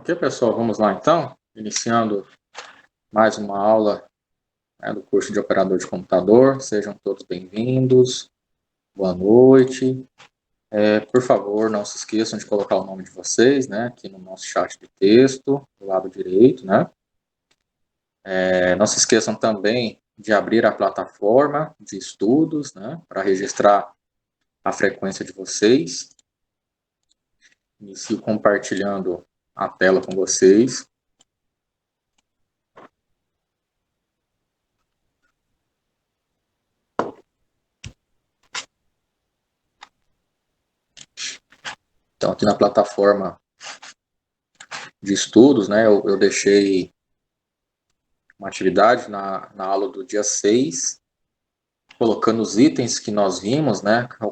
Ok, pessoal, vamos lá então, iniciando mais uma aula do curso de operador de computador. Sejam todos bem-vindos, boa noite. Por favor, não se esqueçam de colocar o nome de vocês, aqui no nosso chat de texto, do lado direito, não se esqueçam também de abrir a plataforma de estudos, para registrar a frequência de vocês. Inicio compartilhando a tela com vocês. Então, aqui na plataforma de estudos, eu deixei uma atividade na aula do dia 6, colocando os itens que nós vimos,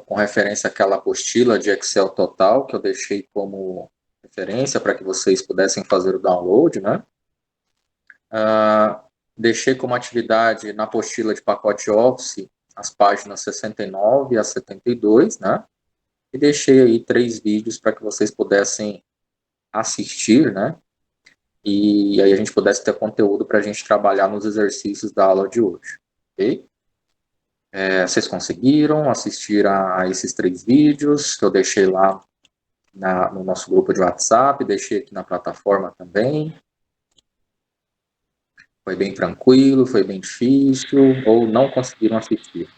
com referência àquela apostila de Excel total, que eu deixei como referência para que vocês pudessem fazer o download, deixei como atividade na apostila de pacote Office as páginas 69 a 72, e deixei aí 3 vídeos para que vocês pudessem assistir, e aí a gente pudesse ter conteúdo para a gente trabalhar nos exercícios da aula de hoje, ok? Vocês conseguiram assistir a esses 3 vídeos que eu deixei lá no nosso grupo de WhatsApp, deixei aqui na plataforma também? Foi bem tranquilo, foi bem difícil, ou não conseguiram assistir?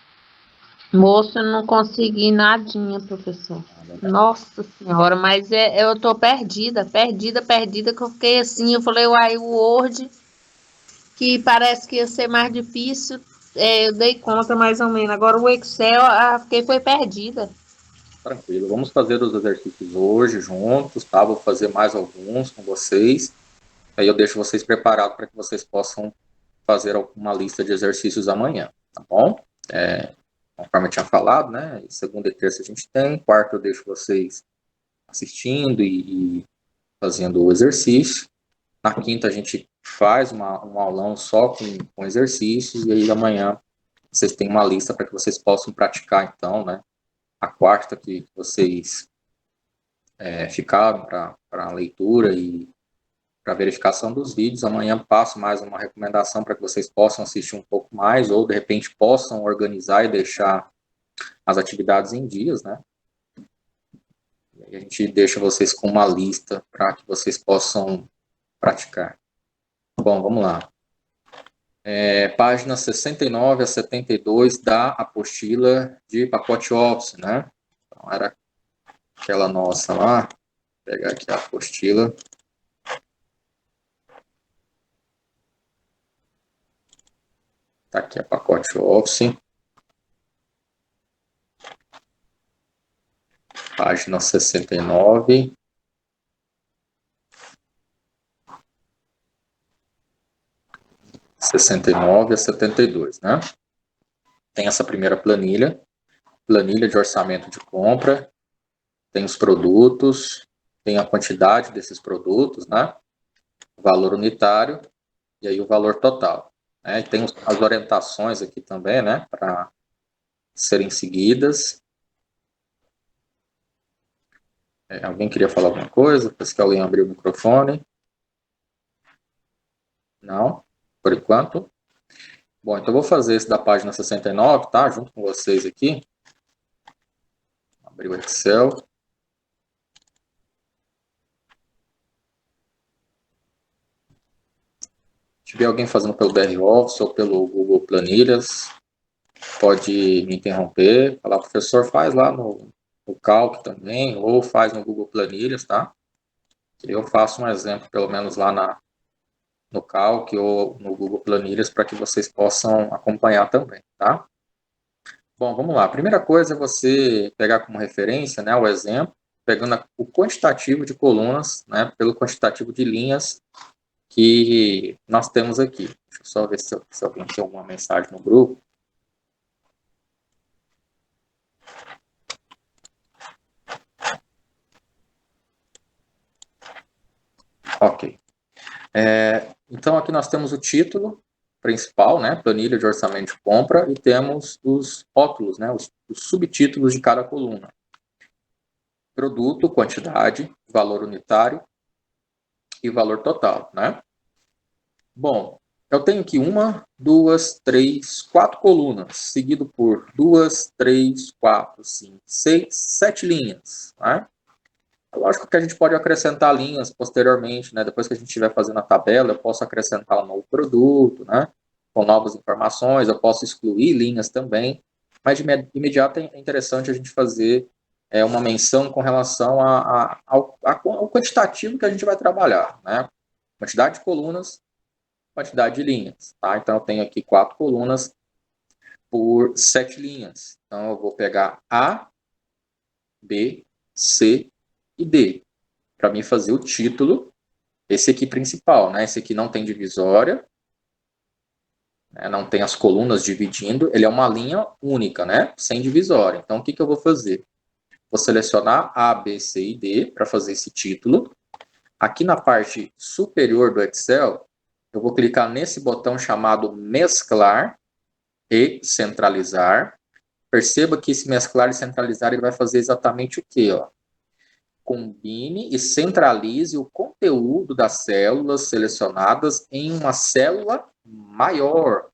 Moço, eu não consegui nadinha, professor. Nossa senhora, mas eu tô perdida, que eu fiquei assim, eu falei, uai, o Word, que parece que ia ser mais difícil, eu dei conta mais ou menos. Agora o Excel, foi perdida. Tranquilo, vamos fazer os exercícios hoje juntos, tá? Vou fazer mais alguns com vocês, aí eu deixo vocês preparados para que vocês possam fazer uma lista de exercícios amanhã, tá bom? Conforme eu tinha falado, segunda e terça a gente tem, quarta eu deixo vocês assistindo e fazendo o exercício. Na quinta a gente faz um aulão só com exercícios, e aí amanhã vocês têm uma lista para que vocês possam praticar, então, a quarta que vocês ficaram para a leitura e para verificação dos vídeos. Amanhã passo mais uma recomendação para que vocês possam assistir um pouco mais, ou de repente possam organizar e deixar as atividades em dias, E a gente deixa vocês com uma lista para que vocês possam praticar. Bom, vamos lá. Páginas 69 a 72 da apostila de pacote Office, Então, era aquela nossa lá. Vou pegar aqui a apostila. Tá aqui a pacote Office. Página 69. A 72, Tem essa primeira planilha de orçamento de compra, tem os produtos, tem a quantidade desses produtos, o valor unitário e aí o valor total. E tem as orientações aqui também, para serem seguidas. Alguém queria falar alguma coisa? Parece que alguém abriu o microfone. Não? Por enquanto? Bom, então eu vou fazer esse da página 69, tá? Junto com vocês aqui. Abrir o Excel. Se tiver alguém fazendo pelo BR Office ou pelo Google Planilhas, pode me interromper, falar, professor, faz lá no Calc também, ou faz no Google Planilhas, tá? Eu faço um exemplo, pelo menos lá no Calc ou no Google Planilhas, para que vocês possam acompanhar também, tá? Bom, vamos lá. A primeira coisa é você pegar como referência, o exemplo, pegando o quantitativo de colunas, pelo quantitativo de linhas que nós temos aqui. Deixa eu só ver se alguém tem alguma mensagem no grupo. Ok. Então, aqui nós temos o título principal, planilha de orçamento de compra, e temos os rótulos, os subtítulos de cada coluna. Produto, quantidade, valor unitário, e valor total, né? Bom, eu tenho aqui 1, 2, 3, 4 colunas, seguido por 2, 3, 4, 5, 6, 7 linhas, né? Lógico que a gente pode acrescentar linhas posteriormente, né? Depois que a gente estiver fazendo a tabela, eu posso acrescentar um novo produto, né? Com novas informações, eu posso excluir linhas também, mas de imediato é interessante a gente fazer uma menção com relação ao quantitativo que a gente vai trabalhar, né? Quantidade de colunas, quantidade de linhas, tá? Então, eu tenho aqui 4 colunas por 7 linhas. Então, eu vou pegar A, B, C e D, para mim fazer o título, esse aqui principal, né? Esse aqui não tem divisória, né? Não tem as colunas dividindo, ele é uma linha única, né? Sem divisória. Então, o que eu vou fazer? Vou selecionar A, B, C e D para fazer esse título. Aqui na parte superior do Excel, eu vou clicar nesse botão chamado mesclar e centralizar. Perceba que esse mesclar e centralizar ele vai fazer exatamente o quê? Ó? Combine e centralize o conteúdo das células selecionadas em uma célula maior.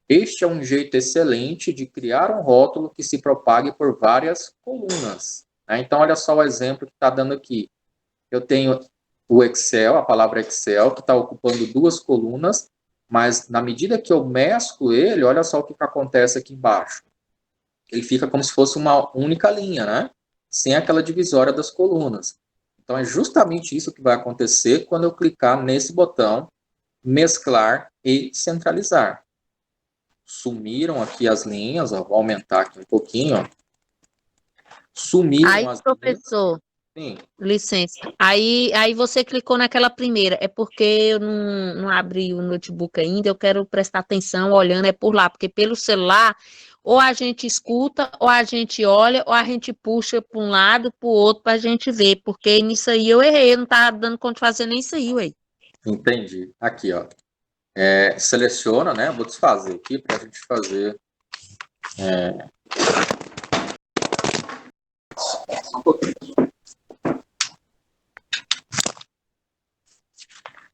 Este é um jeito excelente de criar um rótulo que se propague por várias colunas. Então, olha só o exemplo que está dando aqui. Eu tenho o Excel, a palavra Excel, que está ocupando 2 colunas, mas na medida que eu mesclo ele, olha só o que acontece aqui embaixo. Ele fica como se fosse uma única linha, né? Sem aquela divisória das colunas. Então, é justamente isso que vai acontecer quando eu clicar nesse botão, mesclar e centralizar. Sumiram aqui as linhas, ó, vou aumentar aqui um pouquinho. Ó. Sumiram aí, as professor, linhas. Sim. licença. Aí você clicou naquela primeira. É porque eu não abri o notebook ainda, eu quero prestar atenção olhando, é por lá, porque pelo celular, ou a gente escuta, ou a gente olha, ou a gente puxa para um lado, para o outro, para a gente ver, porque nisso aí eu errei, eu não estava dando conta de fazer nem isso aí, ué. Entendi. Aqui, ó. Seleciona, né? Vou desfazer aqui para a gente fazer. Só um pouquinho.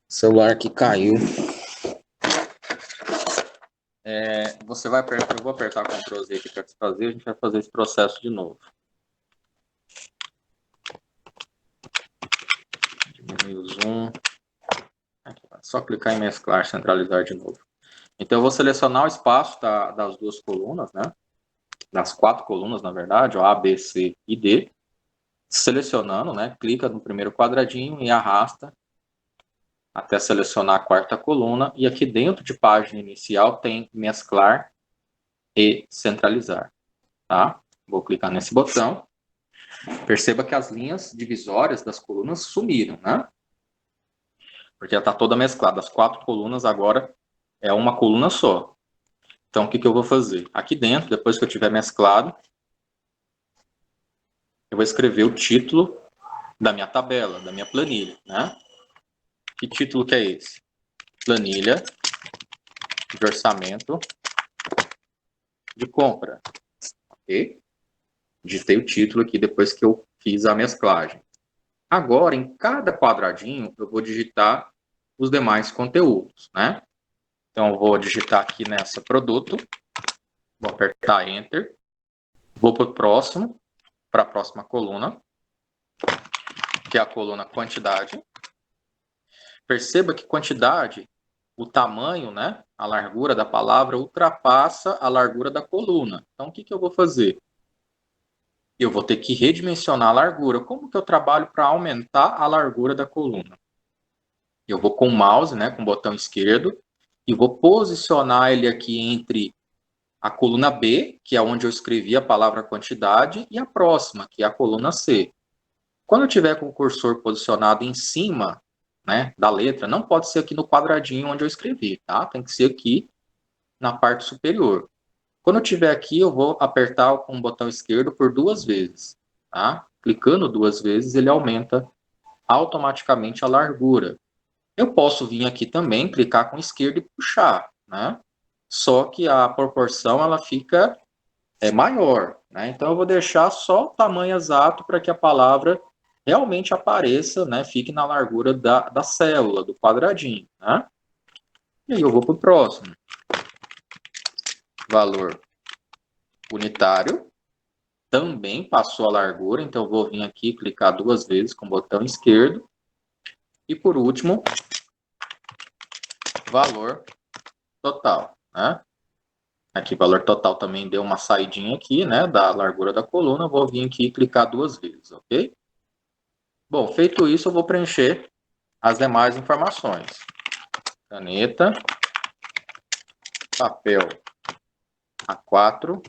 O celular que caiu. Você vai apertar, eu vou apertar Ctrl Z aqui para desfazer, a gente vai fazer esse processo de novo. Diminuir o zoom. Aqui, só clicar em mesclar, centralizar de novo. Então eu vou selecionar o espaço das 2 colunas, né? Das 4 colunas, na verdade, ó, A, B, C e D. Selecionando, né? Clica no primeiro quadradinho e arrasta até selecionar a 4ª coluna. E aqui dentro de página inicial tem mesclar e centralizar. Tá? Vou clicar nesse botão. Perceba que as linhas divisórias das colunas sumiram, né? Porque já está toda mesclada. As 4 colunas agora é uma coluna só. Então, o que eu vou fazer? Aqui dentro, depois que eu tiver mesclado, eu vou escrever o título da minha tabela, da minha planilha, né? Que título que é esse? Planilha de orçamento de compra. Ok? Digitei o título aqui depois que eu fiz a mesclagem. Agora, em cada quadradinho, eu vou digitar os demais conteúdos, né? Então, eu vou digitar aqui nessa produto, vou apertar Enter, vou para o próximo, para a próxima coluna, que é a coluna quantidade. Perceba que quantidade, o tamanho, né, a largura da palavra ultrapassa a largura da coluna. Então, o que eu vou fazer? Eu vou ter que redimensionar a largura. Como que eu trabalho para aumentar a largura da coluna? Eu vou com o mouse, né, com o botão esquerdo, e vou posicionar ele aqui entre a coluna B, que é onde eu escrevi a palavra quantidade, e a próxima, que é a coluna C. Quando eu tiver com o cursor posicionado em cima, né, da letra, não pode ser aqui no quadradinho onde eu escrevi, tá? Tem que ser aqui na parte superior. Quando eu tiver aqui, eu vou apertar com o botão esquerdo por 2 vezes, tá? Clicando 2 vezes, ele aumenta automaticamente a largura. Eu posso vir aqui também, clicar com o esquerdo e puxar, né? Só que a proporção ela fica maior, né? Então eu vou deixar só o tamanho exato para que a palavra realmente apareça, né, fique na largura da célula, do quadradinho, né? E aí eu vou para o próximo. Valor unitário. Também passou a largura, então eu vou vir aqui clicar 2 vezes com o botão esquerdo. E por último, valor total, né? Aqui, valor total também deu uma saidinha aqui, né, da largura da coluna. Eu vou vir aqui e clicar 2 vezes, ok? Bom, feito isso, eu vou preencher as demais informações. Caneta, papel A4,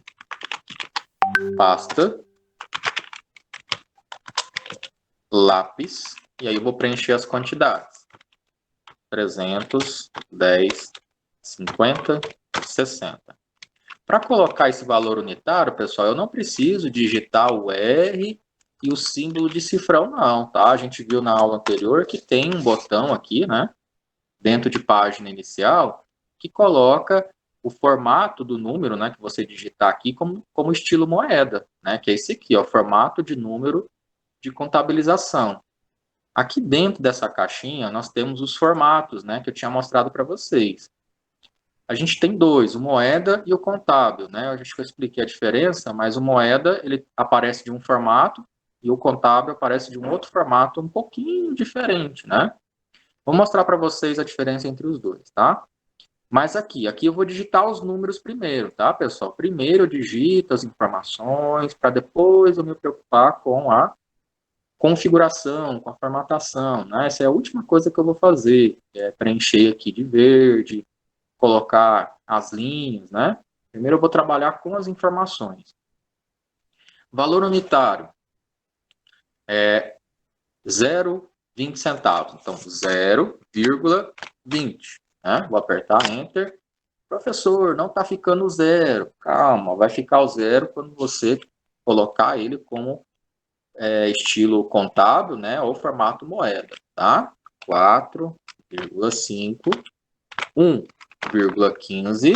pasta, lápis, e aí eu vou preencher as quantidades. 300, 10, 50, 60. Para colocar esse valor unitário, pessoal, eu não preciso digitar o R e o símbolo de cifrão, não, tá? A gente viu na aula anterior que tem um botão aqui, né, dentro de página inicial, que coloca o formato do número, né, que você digitar aqui como estilo moeda, né, que é esse aqui, ó, formato de número de contabilização. Aqui dentro dessa caixinha, nós temos os formatos, né, que eu tinha mostrado para vocês. A gente tem dois, o moeda e o contábil, né? Acho que eu expliquei a diferença, mas o moeda ele aparece de um formato e o contábil aparece de um outro formato um pouquinho diferente, né? Vou mostrar para vocês a diferença entre os dois, tá? Mas aqui eu vou digitar os números primeiro, tá, pessoal? Primeiro eu digito as informações para depois eu me preocupar com a configuração, com a formatação, né? Essa é a última coisa que eu vou fazer, é preencher aqui de verde, colocar as linhas, né? Primeiro eu vou trabalhar com as informações. Valor unitário é 0,20 centavos. Então, 0,20. Né? Vou apertar Enter. Professor, não está ficando zero. Calma, vai ficar o zero quando você colocar ele como estilo contábil, né? Ou formato moeda, tá? 4,5, 1,15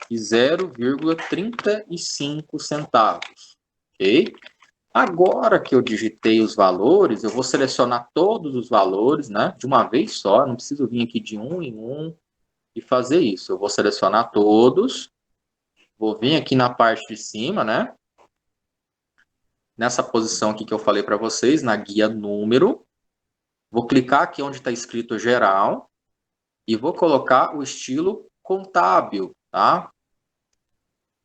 e 0,35 centavos, ok? Agora que eu digitei os valores, eu vou selecionar todos os valores, né, de uma vez só, não preciso vir aqui de um em um e fazer isso. Eu vou selecionar todos, vou vir aqui na parte de cima, né, nessa posição aqui que eu falei para vocês, na guia número, vou clicar aqui onde está escrito geral e vou colocar o estilo contábil, tá?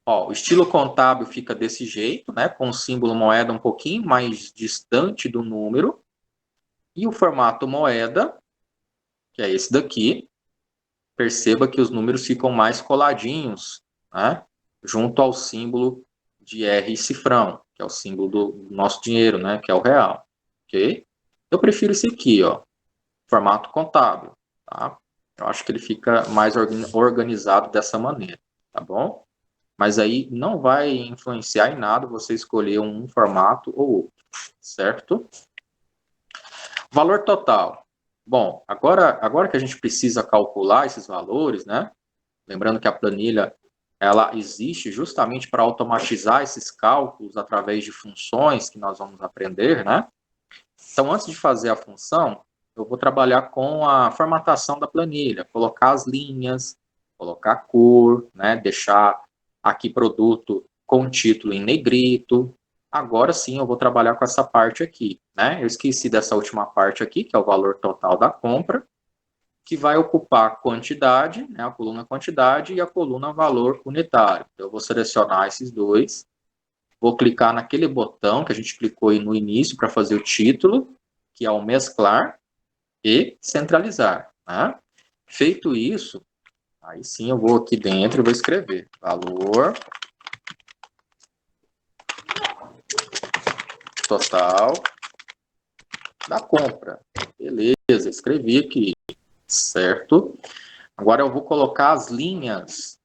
Ó, o estilo contábil fica desse jeito, né, com o símbolo moeda um pouquinho mais distante do número. E o formato moeda, que é esse daqui, perceba que os números ficam mais coladinhos, né, junto ao símbolo de R cifrão, que é o símbolo do nosso dinheiro, né, que é o real. Ok? Eu prefiro esse aqui, ó, formato contábil, tá? Eu acho que ele fica mais organizado dessa maneira, tá bom? Mas aí não vai influenciar em nada você escolher um formato ou outro, certo? Valor total. Bom, agora que a gente precisa calcular esses valores, né? Lembrando que a planilha ela existe justamente para automatizar esses cálculos através de funções que nós vamos aprender, né? Então, antes de fazer a função, eu vou trabalhar com a formatação da planilha, colocar as linhas, colocar cor, né? Deixar aqui produto com título em negrito. Agora sim eu vou trabalhar com essa parte aqui, né? Eu esqueci dessa última parte aqui, que é o valor total da compra, que vai ocupar a quantidade, né? A coluna quantidade e a coluna valor unitário. Eu vou selecionar esses dois, vou clicar naquele botão que a gente clicou aí no início para fazer o título, que é o mesclar e centralizar, né? Feito isso, aí sim eu vou aqui dentro e vou escrever valor total da compra. Beleza, escrevi aqui, certo? Agora eu vou colocar as linhas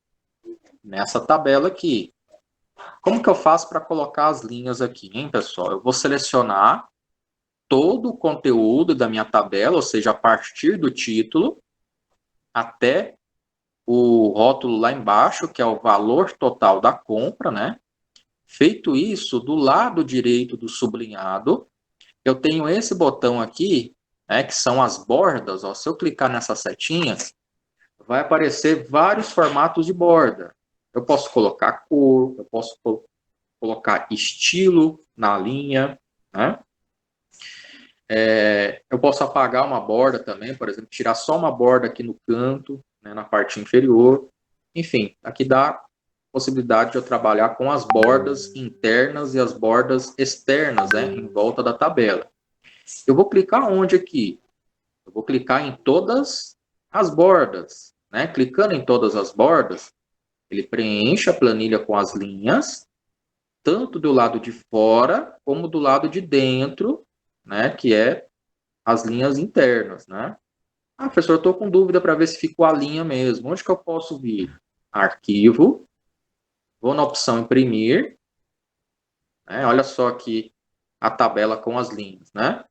nessa tabela aqui. Como que eu faço para colocar as linhas aqui, hein, pessoal? Eu vou selecionar todo o conteúdo da minha tabela, ou seja, a partir do título até o rótulo lá embaixo, que é o valor total da compra, né? Feito isso, do lado direito do sublinhado, eu tenho esse botão aqui, né, que são as bordas. Ó, se eu clicar nessa setinha, vai aparecer vários formatos de borda. Eu posso colocar cor, eu posso colocar estilo na linha, né? Eu posso apagar uma borda também, por exemplo, tirar só uma borda aqui no canto, né, na parte inferior. Enfim, aqui dá possibilidade de eu trabalhar com as bordas internas e as bordas externas, né, em volta da tabela. Eu vou clicar onde aqui? Eu vou clicar em todas as bordas, né? Clicando em todas as bordas, ele preenche a planilha com as linhas, tanto do lado de fora como do lado de dentro, né? Que é as linhas internas, né? Ah, professor, eu estou com dúvida para ver se ficou a linha mesmo. Onde que eu posso vir? Arquivo, vou na opção imprimir, né? Olha só aqui a tabela com as linhas, né?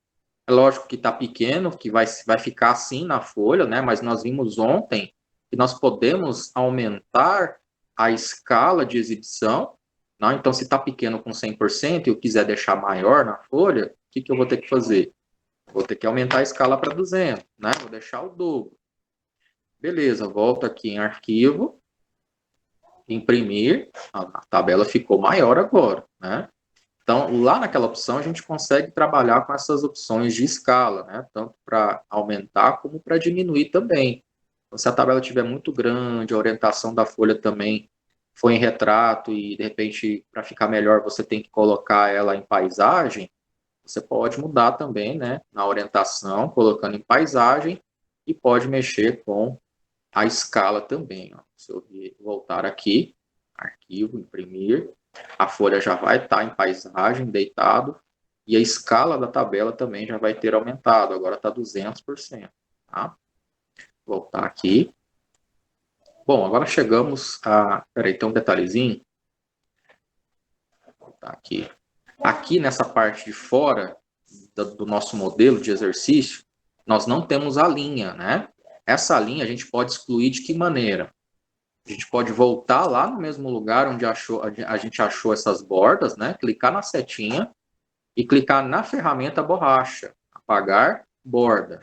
É lógico que está pequeno, que vai ficar assim na folha, né? Mas nós vimos ontem que nós podemos aumentar a escala de exibição, né? Então, se está pequeno com 100% e eu quiser deixar maior na folha, o que eu vou ter que fazer? Vou ter que aumentar a escala para 200, né? Vou deixar o dobro. Beleza, volto aqui em arquivo, imprimir, a tabela ficou maior agora, né? Então, lá naquela opção, a gente consegue trabalhar com essas opções de escala, né? Tanto para aumentar como para diminuir também. Então, se a tabela estiver muito grande, a orientação da folha também foi em retrato e, de repente, para ficar melhor, você tem que colocar ela em paisagem, você pode mudar também, né? Na orientação, colocando em paisagem e pode mexer com a escala também. Ó. Se eu voltar aqui, arquivo, imprimir, a folha já vai estar em paisagem, deitado, e a escala da tabela também já vai ter aumentado, agora está 200%. Tá? Voltar aqui. Bom, agora chegamos a... Peraí, tem um detalhezinho. Vou voltar aqui. Aqui nessa parte de fora do nosso modelo de exercício, nós não temos a linha, né? Essa linha a gente pode excluir de que maneira? A gente pode voltar lá no mesmo lugar onde a gente achou essas bordas, né? Clicar na setinha e clicar na ferramenta borracha, apagar borda,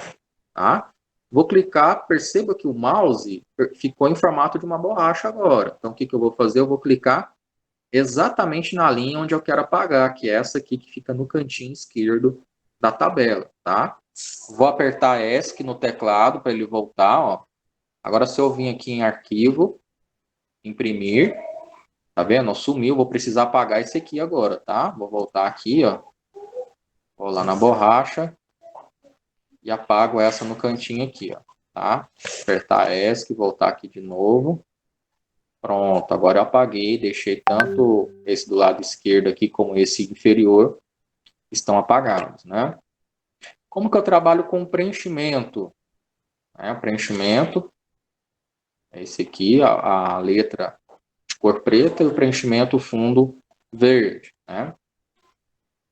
tá? Vou clicar, perceba que o mouse ficou em formato de uma borracha agora. Então, o que eu vou fazer? Eu vou clicar exatamente na linha onde eu quero apagar, que é essa aqui que fica no cantinho esquerdo da tabela, tá? Vou apertar ESC no teclado para ele voltar, ó. Agora, se eu vim aqui em arquivo, imprimir, tá vendo? Sumiu, vou precisar apagar esse aqui agora, tá? Vou voltar aqui, ó. Vou lá na borracha e apago essa no cantinho aqui, ó, tá? Apertar ESC, voltar aqui de novo. Pronto, agora eu apaguei, deixei tanto esse do lado esquerdo aqui como esse inferior estão apagados, né? Como que eu trabalho com preenchimento? Preenchimento, é esse aqui, a letra de cor preta e o preenchimento fundo verde, né?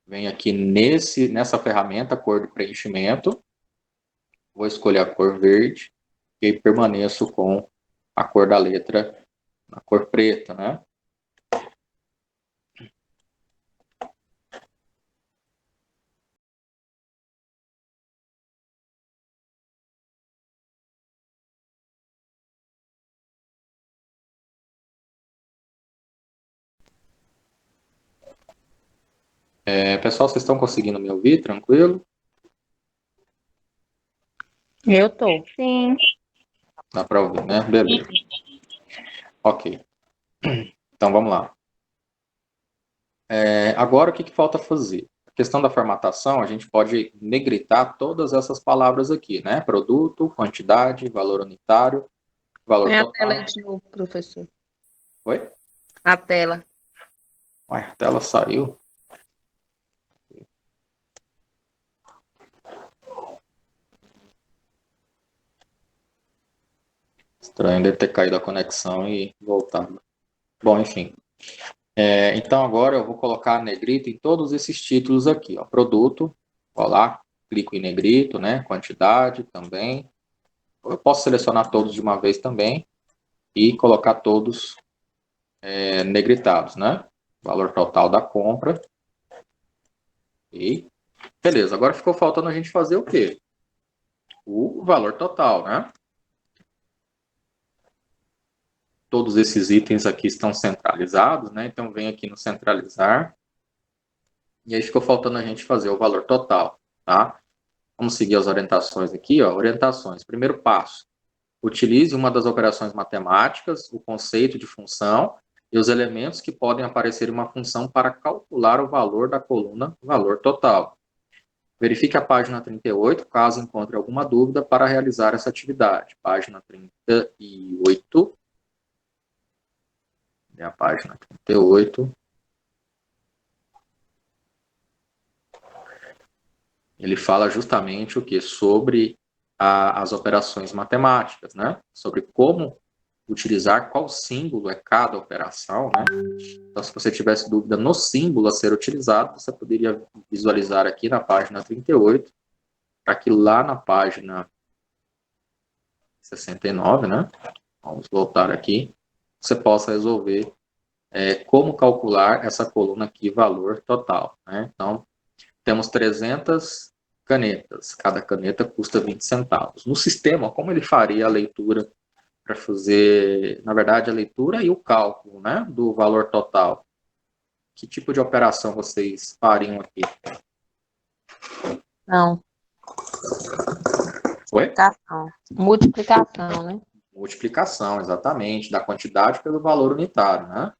Venho aqui nessa ferramenta, cor de preenchimento, vou escolher a cor verde e permaneço com a cor da letra na cor preta, né? Pessoal, vocês estão conseguindo me ouvir? Tranquilo? Eu tô. Sim. Dá para ouvir, né? Beleza. Ok. Então, vamos lá. Agora, o que falta fazer? A questão da formatação, a gente pode negritar todas essas palavras aqui, né? Produto, quantidade, valor unitário, valor Põe a total. tela de novo, professor. Oi? A tela. Ué, a tela saiu. Estranho, deve ter caído a conexão e voltado. Bom, enfim. Então, agora eu vou colocar negrito em todos esses títulos aqui. Ó. Produto, vou lá, clico em negrito, né? Quantidade também. Eu posso selecionar todos de uma vez também e colocar todos negritados, né? Valor total da compra. E Beleza, agora ficou faltando a gente fazer o quê? O valor total, né? Todos esses itens aqui estão centralizados, né? Então, vem aqui no centralizar. E aí ficou faltando a gente fazer o valor total, tá? Vamos seguir as orientações aqui, ó. Orientações. Primeiro passo. Utilize uma das operações matemáticas, o conceito de função e os elementos que podem aparecer em uma função para calcular o valor da coluna valor total. Verifique a página 38, caso encontre alguma dúvida, para realizar essa atividade. Página 38. É a página 38. Ele fala justamente o que? Sobre as operações matemáticas, né? Sobre como utilizar qual símbolo é cada operação, né? Então, se você tivesse dúvida no símbolo a ser utilizado, você poderia visualizar aqui na página 38, para que lá na página 69, né? Vamos voltar aqui, você possa resolver como calcular essa coluna aqui, valor total, né? Então, temos 300 canetas, cada caneta custa 20 centavos. No sistema, como ele faria a leitura para fazer, na verdade, a leitura e o cálculo, né, do valor total? Que tipo de operação vocês fariam aqui? Não. Oi? Multiplicação, né? Multiplicação, exatamente, da quantidade pelo valor unitário, né?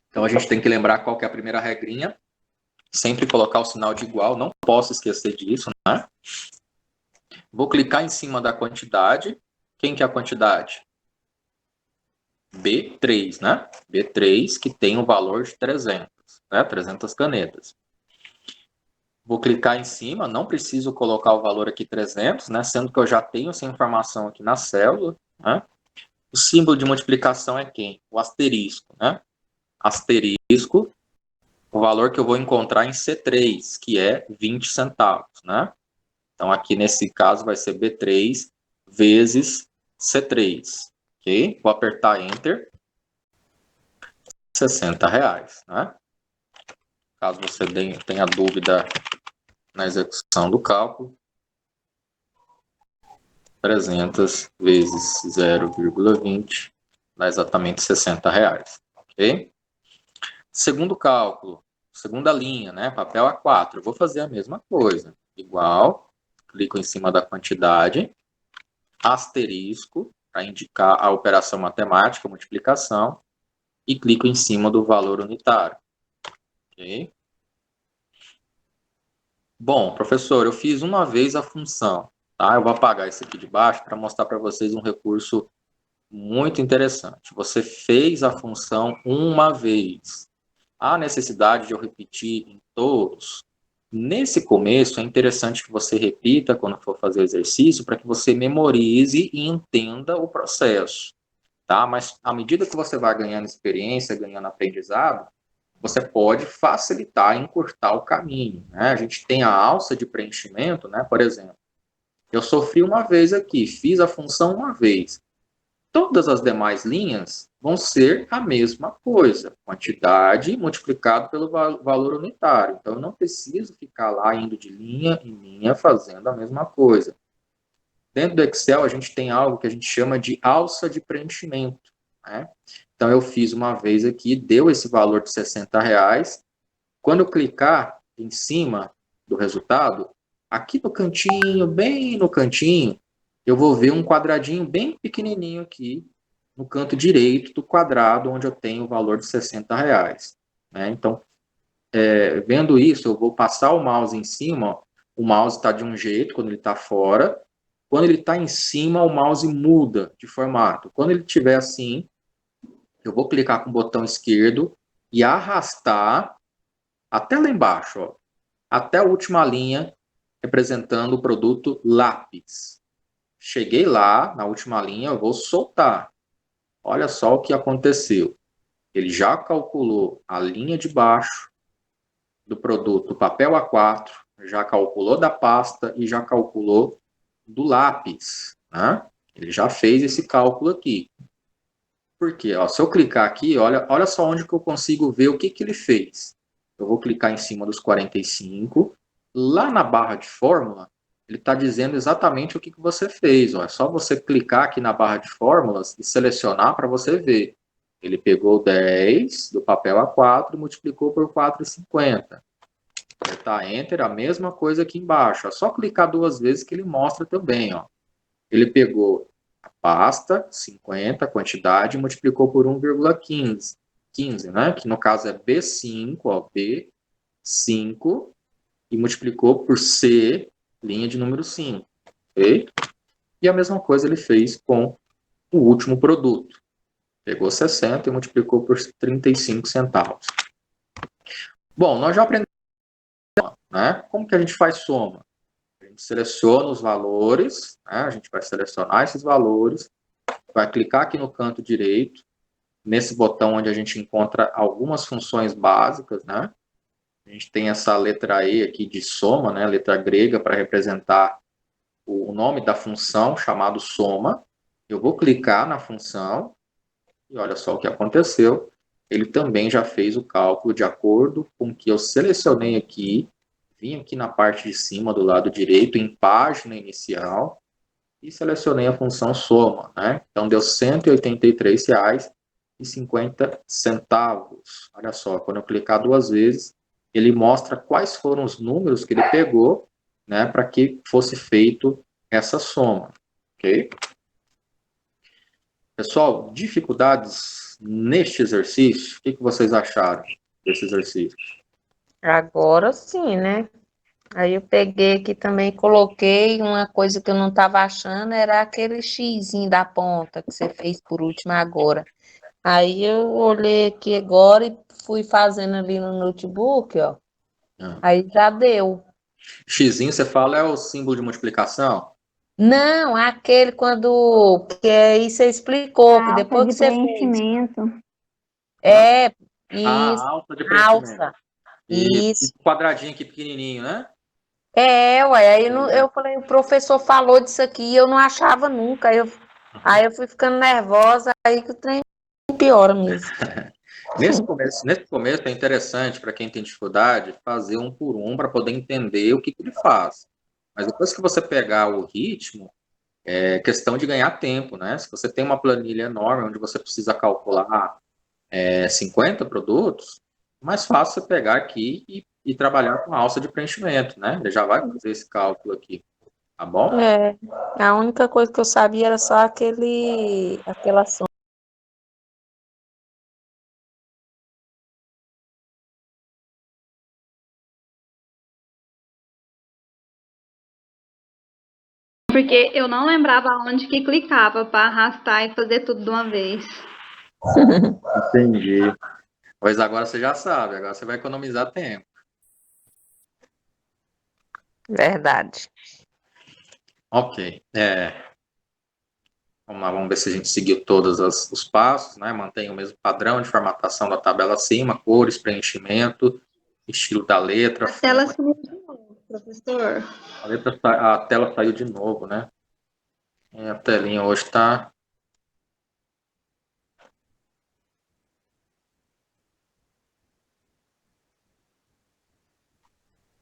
Então, a gente tem que lembrar qual que é a primeira regrinha. Sempre colocar o sinal de igual, não posso esquecer disso, né? Vou clicar em cima da quantidade. Quem que é a quantidade? B3, né? B3, que tem o valor de 300, né? 300 canetas. Vou clicar em cima, não preciso colocar o valor aqui 300, né? Sendo que eu já tenho essa informação aqui na célula, né? O símbolo de multiplicação é quem? O asterisco, né? Asterisco, o valor que eu vou encontrar em C3, que é 20 centavos, né? Então, aqui nesse caso vai ser B3 vezes C3, ok? Vou apertar Enter, R$60, né? Caso você tenha dúvida na execução do cálculo, 300 vezes 0,20 dá exatamente R$60, ok? Segundo cálculo, segunda linha, né? Papel A4. Eu vou fazer a mesma coisa. Igual, clico em cima da quantidade, asterisco, para indicar a operação matemática, multiplicação, e clico em cima do valor unitário. Ok? Bom, professor, eu fiz uma vez a função. Tá? Eu vou apagar isso aqui de baixo para mostrar para vocês um recurso muito interessante. Você fez a função uma vez. Há necessidade de eu repetir em todos? Nesse começo, é interessante que você repita quando for fazer o exercício, para que você memorize e entenda o processo. Tá? Mas à medida que você vai ganhando experiência, ganhando aprendizado, você pode facilitar e encurtar o caminho, né? A gente tem a alça de preenchimento, né? Por exemplo, eu sofri uma vez aqui, fiz a função uma vez. Todas as demais linhas vão ser a mesma coisa, quantidade multiplicado pelo valor unitário. Então, eu não preciso ficar lá indo de linha em linha fazendo a mesma coisa. Dentro do Excel, a gente tem algo que a gente chama de alça de preenchimento, né? Então, eu fiz uma vez aqui, deu esse valor de R$60. Quando eu clicar em cima do resultado, aqui no cantinho, bem no cantinho, eu vou ver um quadradinho bem pequenininho aqui, no canto direito do quadrado, onde eu tenho o valor de R$60. Né? Então, vendo isso, eu vou passar o mouse em cima, ó, o mouse está de um jeito quando ele está fora, quando ele está em cima, o mouse muda de formato. Quando ele estiver assim, eu vou clicar com o botão esquerdo e arrastar até lá embaixo, ó, até a última linha, representando o produto lápis. Cheguei lá, na última linha, eu vou soltar. Olha só o que aconteceu. Ele já calculou a linha de baixo do produto papel A4, já calculou da pasta e já calculou do lápis, né? Ele já fez esse cálculo aqui. Por quê? Ó, se eu clicar aqui, olha só onde que eu consigo ver o que ele fez. eu vou clicar em cima dos 45. Lá na barra de fórmula, ele está dizendo exatamente o que você fez. Ó. É só você clicar aqui na barra de fórmulas e selecionar para você ver. Ele pegou 10 do papel A4 e multiplicou por 4,50. Apertar Enter, a mesma coisa aqui embaixo. É só clicar 2 vezes que ele mostra também. Ó. Ele pegou a pasta, 50, quantidade, e multiplicou por 1,15. 15, né? Que no caso é B5, ó, B5, e multiplicou por C, linha de número 5. Ok? E a mesma coisa ele fez com o último produto. Pegou 60 e multiplicou por 35 centavos. Bom, nós já aprendemos, né? Como que a gente faz soma? A gente seleciona os valores, né? A gente vai selecionar esses valores, vai clicar aqui no canto direito, nesse botão onde a gente encontra algumas funções básicas, né? A gente tem essa letra E aqui de soma, né? Letra grega para representar o nome da função, chamado soma. Eu vou clicar na função e olha só o que aconteceu. Ele também já fez o cálculo de acordo com o que eu selecionei aqui. Vim aqui na parte de cima do lado direito, em página inicial, e selecionei a função soma, né? Então deu R$ 183,50. Olha só, quando eu clicar 2 vezes, ele mostra quais foram os números que ele pegou, né, para que fosse feito essa soma, ok? Pessoal, dificuldades neste exercício, o que vocês acharam desse exercício? Agora sim, né? Aí eu peguei aqui também, coloquei uma coisa que eu não estava achando, era aquele xizinho da ponta que você fez por último agora. Aí eu olhei aqui agora e fui fazendo ali no notebook, ó. Aí já deu. Xizinho, você fala, é o símbolo de multiplicação? Não, aquele quando. Porque aí você explicou, que A alça depois de que você fez. preenchimento. É, A isso, alça de preenchimento. alça. E Isso. quadradinho aqui pequenininho, né? Ué, aí eu falei, o professor falou disso aqui e eu não achava nunca. Aí eu fui ficando nervosa, aí que o trem piora mesmo. Nesse começo é interessante para quem tem dificuldade fazer um por um para poder entender o que ele faz. Mas depois que você pegar o ritmo, é questão de ganhar tempo, né? Se você tem uma planilha enorme onde você precisa calcular 50 produtos, é mais fácil você pegar aqui e trabalhar com a alça de preenchimento, né? Ele já vai fazer esse cálculo aqui, tá bom? É, a única coisa que eu sabia era só aquela soma. Porque eu não lembrava onde que clicava para arrastar e fazer tudo de uma vez. Entendi. Pois agora você já sabe, agora você vai economizar tempo. Verdade. Ok. Vamos lá, vamos ver se a gente seguiu todos os passos, né? Mantém o mesmo padrão de formatação da tabela acima, cores, preenchimento, estilo da letra. A tela sumiu de novo, professor. A tela saiu de novo, né? A telinha hoje está.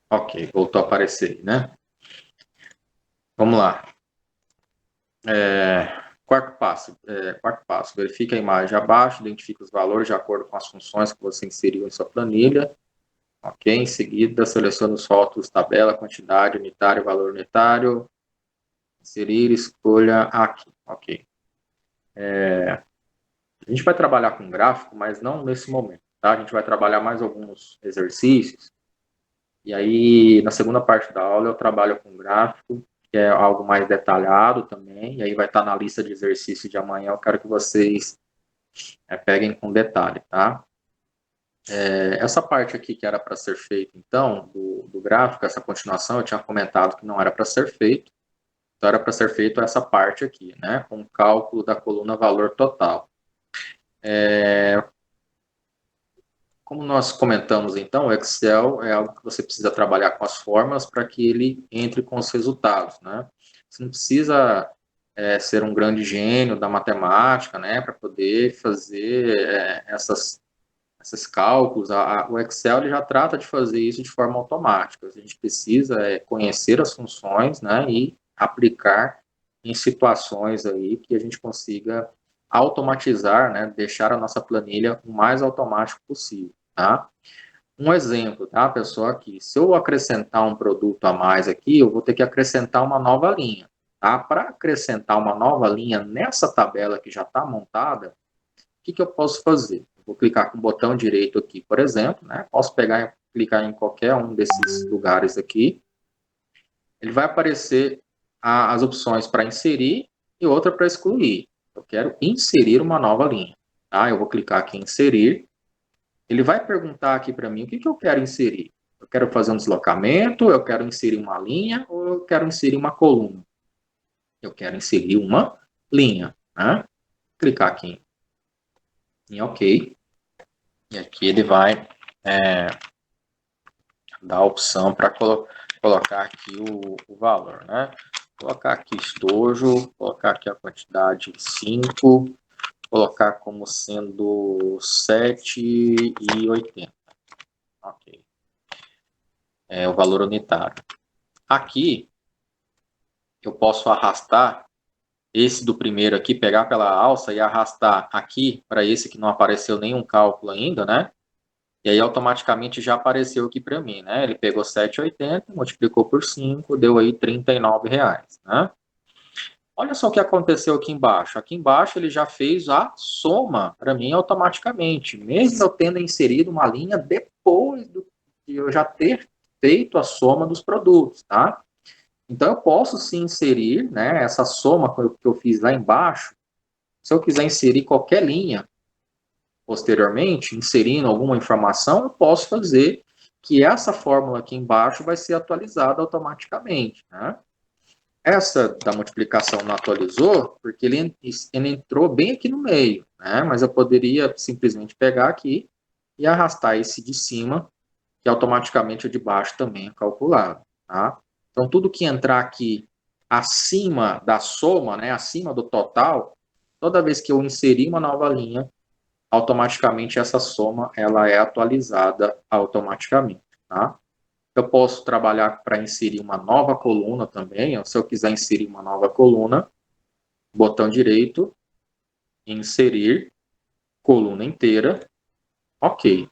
Ok, voltou a aparecer, né? Vamos lá. Quarto passo. Verifique a imagem abaixo, identifique os valores de acordo com as funções que você inseriu em sua planilha. Ok, em seguida, selecione os rótulos, tabela, quantidade, unitário, valor unitário. Inserir, escolha aqui. Ok. A gente vai trabalhar com gráfico, mas não nesse momento, tá? A gente vai trabalhar mais alguns exercícios. E aí, na segunda parte da aula, eu trabalho com gráfico, que é algo mais detalhado também. E aí vai estar na lista de exercícios de amanhã. Eu quero que vocês peguem com detalhe, tá? Essa parte aqui que era para ser feita, então, do gráfico, essa continuação, eu tinha comentado que não era para ser feito. Então, era para ser feito essa parte aqui, né? Com o cálculo da coluna valor total. Como nós comentamos, então, o Excel é algo que você precisa trabalhar com as fórmulas para que ele entre com os resultados, né? Você não precisa ser um grande gênio da matemática, né, para poder fazer esses cálculos, o Excel ele já trata de fazer isso de forma automática. A gente precisa conhecer as funções, né, e aplicar em situações aí que a gente consiga automatizar, né, deixar a nossa planilha o mais automático possível, tá? Um exemplo, tá, pessoal, aqui, se eu acrescentar um produto a mais aqui, eu vou ter que acrescentar uma nova linha, tá? Para acrescentar uma nova linha nessa tabela que já está montada, o que eu posso fazer? Vou clicar com o botão direito aqui, por exemplo, né? Posso pegar e clicar em qualquer um desses lugares aqui. Ele vai aparecer as opções para inserir e outra para excluir. Eu quero inserir uma nova linha, tá? Eu vou clicar aqui em inserir. Ele vai perguntar aqui para mim o que eu quero inserir. Eu quero fazer um deslocamento, eu quero inserir uma linha ou eu quero inserir uma coluna. Eu quero inserir uma linha, né? Clicar aqui em OK. E aqui ele vai dar a opção para colocar aqui o valor, né? Colocar aqui estojo, colocar aqui a quantidade 5, colocar como sendo 7,80. Ok. É o valor unitário. Aqui, eu posso arrastar esse do primeiro aqui, pegar pela alça e arrastar aqui para esse que não apareceu nenhum cálculo ainda, né? E aí automaticamente já apareceu aqui para mim, né? Ele pegou 7,80, multiplicou por 5, deu aí R$39, né? Olha só o que aconteceu aqui embaixo. Aqui embaixo ele já fez a soma para mim automaticamente, mesmo eu tendo inserido uma linha depois de eu já ter feito a soma dos produtos, tá? Então eu posso sim inserir, né, essa soma que eu fiz lá embaixo. Se eu quiser inserir qualquer linha posteriormente, inserindo alguma informação, eu posso fazer que essa fórmula aqui embaixo vai ser atualizada automaticamente, né? Essa da multiplicação não atualizou, porque ele entrou bem aqui no meio, né? Mas eu poderia simplesmente pegar aqui e arrastar esse de cima, que automaticamente o de baixo também é calculado, tá? Então, tudo que entrar aqui acima da soma, né, acima do total, toda vez que eu inserir uma nova linha, automaticamente essa soma ela é atualizada automaticamente, tá? Eu posso trabalhar para inserir uma nova coluna também. Se eu quiser inserir uma nova coluna, botão direito, inserir, coluna inteira, ok.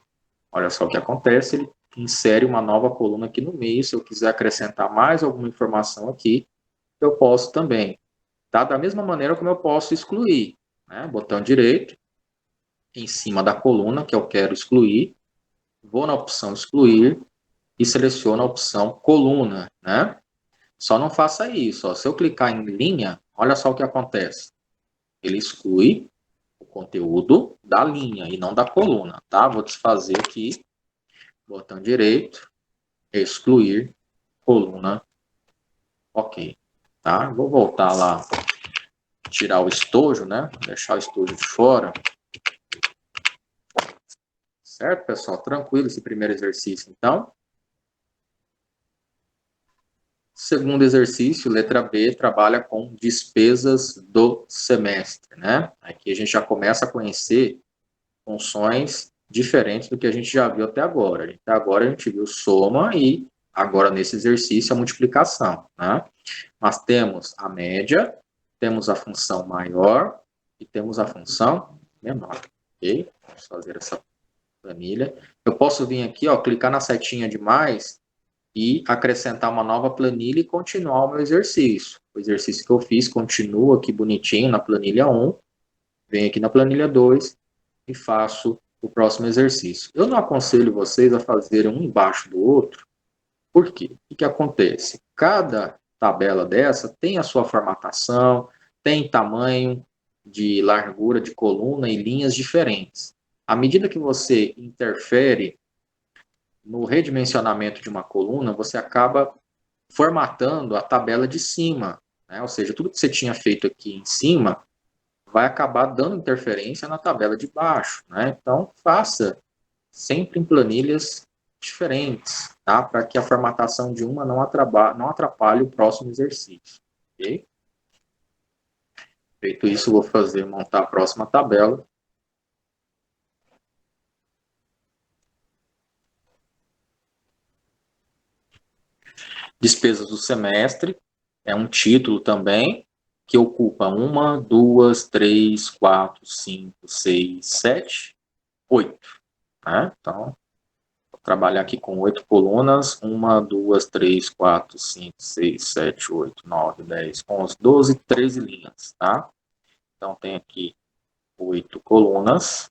Olha só o que acontece, ele insere uma nova coluna aqui no meio. Se eu quiser acrescentar mais alguma informação aqui, eu posso também. Tá? Da mesma maneira como eu posso excluir, né? Botão direito, em cima da coluna que eu quero excluir, vou na opção excluir e seleciono a opção coluna, né? Só não faça isso. Ó. Se eu clicar em linha, olha só o que acontece. Ele exclui o conteúdo da linha e não da coluna, tá? Vou desfazer aqui, botão direito, excluir, coluna, ok. Tá? Vou voltar lá, tirar o estojo, né? Deixar o estojo de fora. Certo, pessoal? Tranquilo esse primeiro exercício, então. Segundo exercício, letra B, trabalha com despesas do semestre, né? Aqui a gente já começa a conhecer funções diferentes do que a gente já viu até agora. Até agora a gente viu soma e agora nesse exercício a multiplicação, né? Mas temos a média, temos a função maior e temos a função menor, ok? Vamos fazer essa planilha. Eu posso vir aqui, ó, clicar na setinha de mais e acrescentar uma nova planilha e continuar o meu exercício. O exercício que eu fiz continua aqui bonitinho na planilha 1, venho aqui na planilha 2 e faço o próximo exercício. Eu não aconselho vocês a fazerem um embaixo do outro, por quê? O que acontece? Cada tabela dessa tem a sua formatação, tem tamanho de largura de coluna e linhas diferentes. À medida que você interfere no redimensionamento de uma coluna, você acaba formatando a tabela de cima, né? Ou seja, tudo que você tinha feito aqui em cima vai acabar dando interferência na tabela de baixo, né? Então, faça sempre em planilhas diferentes, tá? Para que a formatação de uma não atrapalhe o próximo exercício, ok? Feito isso, vou montar a próxima tabela. Despesas do semestre é um título também, que ocupa 1, 2, 3, 4, 5, 6, 7, 8. Né? Então, vou trabalhar aqui com 8 colunas. 1, 2, 3, 4, 5, 6, 7, 8, 9, 10, 11, 12, 13 linhas. Tá? Então, tem aqui 8 colunas.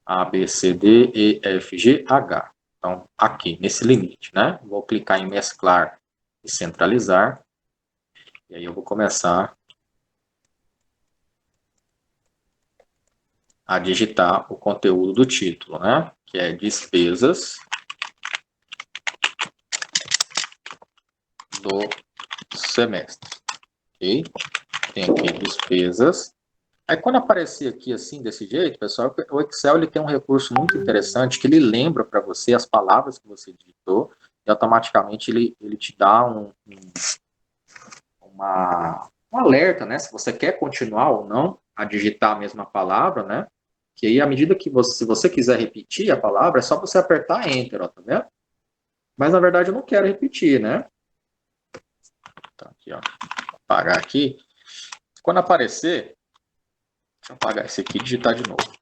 A, B, C, D, E, F, G, H. Então, aqui, nesse limite, né? Vou clicar em mesclar e centralizar. E aí eu vou começar a digitar o conteúdo do título, né? Que é despesas do semestre. Ok? Tem aqui despesas. Aí quando aparecer aqui assim, desse jeito, pessoal, o Excel ele tem um recurso muito interessante que ele lembra para você as palavras que você digitou e automaticamente ele te dá um alerta, né? Se você quer continuar ou não a digitar a mesma palavra, né? Que aí, à medida que você, se você quiser repetir a palavra, é só você apertar Enter, ó, tá vendo? Mas, na verdade, eu não quero repetir, né? Então, aqui, ó. Vou apagar aqui. Quando aparecer, deixa eu apagar esse aqui e digitar de novo.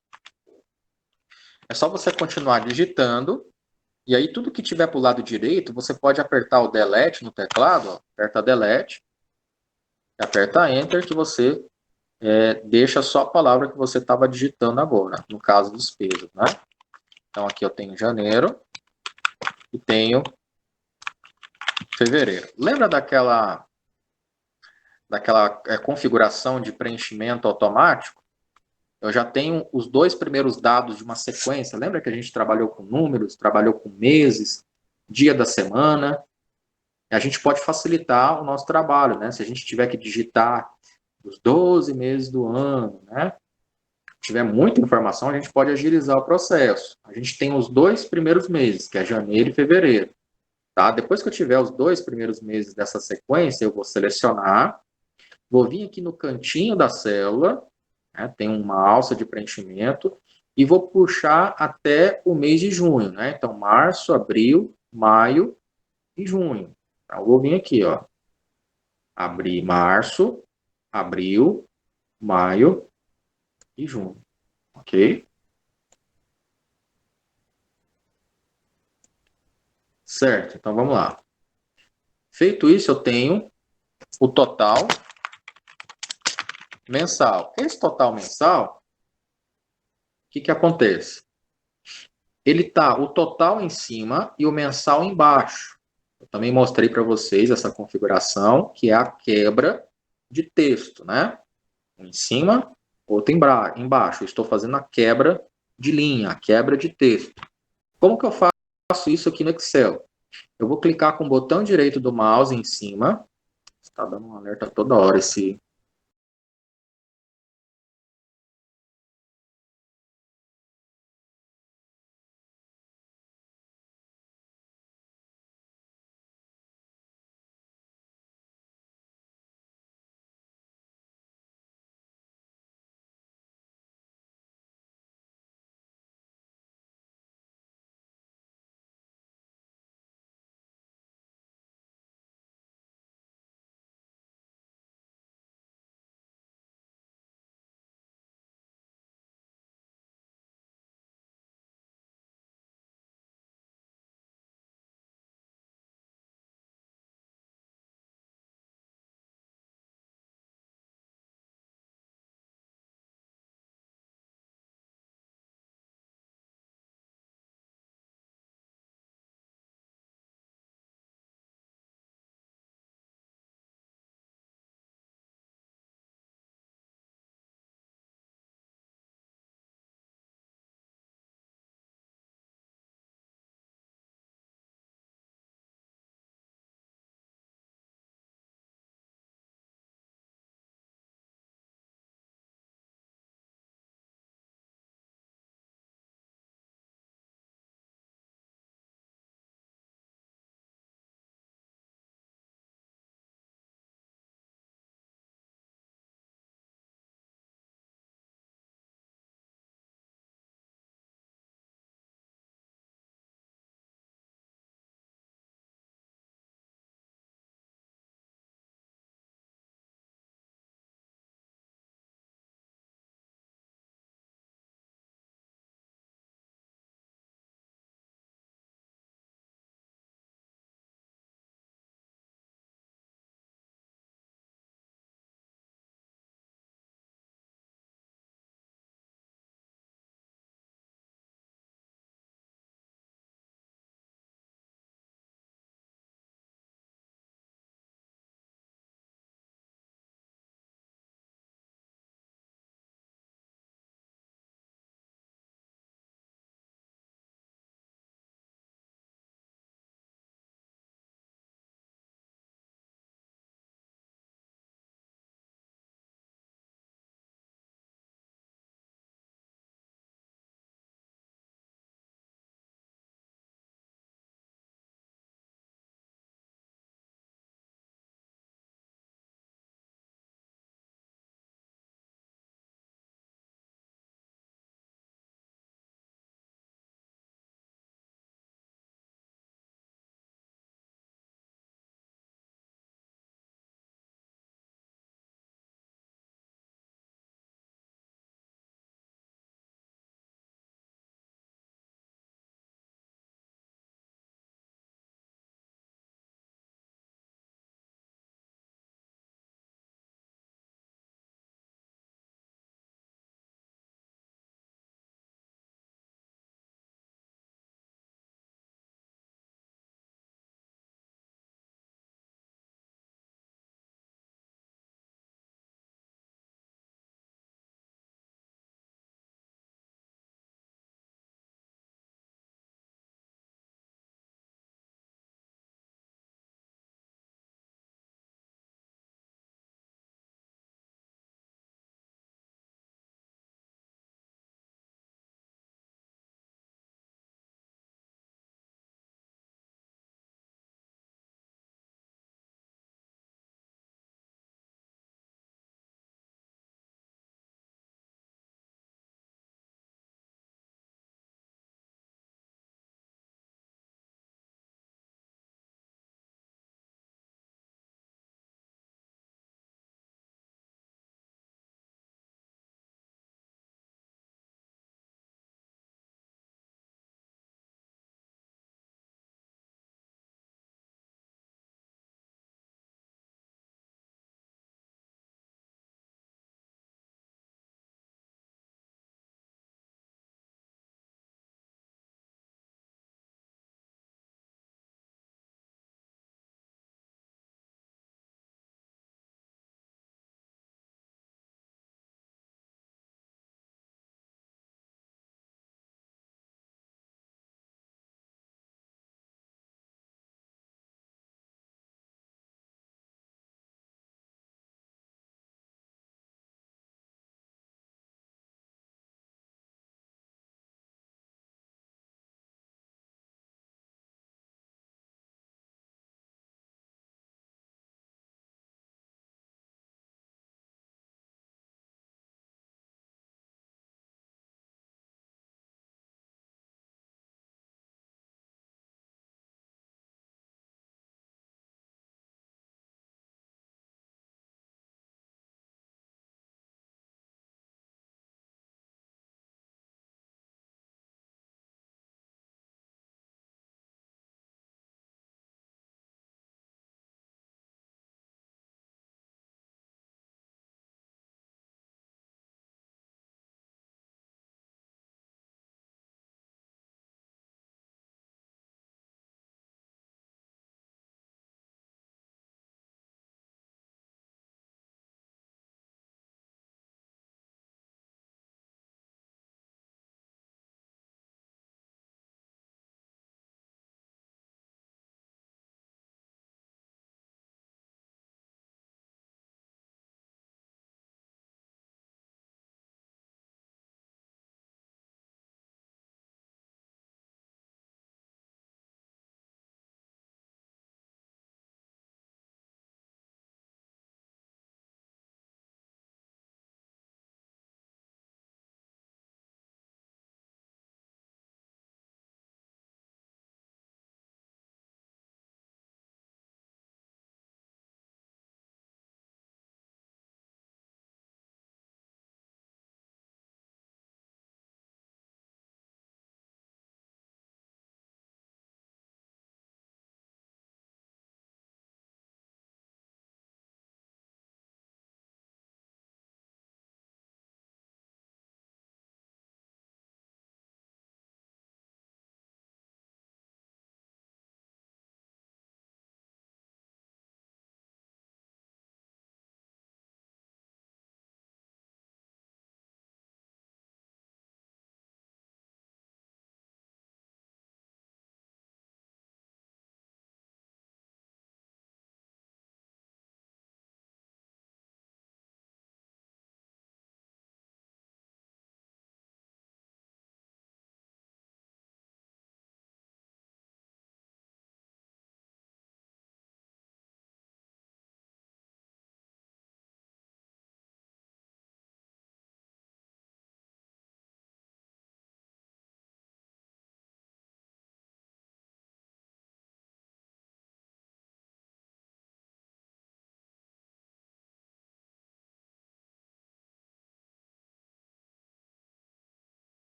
É só você continuar digitando, e aí tudo que tiver para o lado direito, você pode apertar o Delete no teclado, ó, aperta Delete, e aperta Enter, que você deixa só a palavra que você estava digitando agora, no caso despesa, né? Então aqui eu tenho janeiro e tenho fevereiro. Lembra daquela configuração de preenchimento automático? Eu já tenho os dois primeiros dados de uma sequência. Lembra que a gente trabalhou com números, trabalhou com meses, dia da semana? A gente pode facilitar o nosso trabalho, né? Se a gente tiver que digitar os 12 meses do ano, né? Tiver muita informação, a gente pode agilizar o processo. A gente tem os dois primeiros meses, que é janeiro e fevereiro. Tá? Depois que eu tiver os dois primeiros meses dessa sequência, eu vou selecionar, vou vir aqui no cantinho da célula, né? Tem uma alça de preenchimento, e vou puxar até o mês de junho. Né? Então, março, abril, maio e junho. Então, eu vou vir aqui, ó, abrir março, abril, maio e junho. Ok? Certo, então vamos lá. Feito isso, eu tenho o total mensal. Esse total mensal, o que acontece? Ele tá o total em cima e o mensal embaixo. Eu também mostrei para vocês essa configuração, que é a quebra de texto, né? Um em cima, outro embaixo. Eu estou fazendo a quebra de linha, a quebra de texto. Como que eu faço isso aqui no Excel? Eu vou clicar com o botão direito do mouse em cima. Está dando um alerta toda hora esse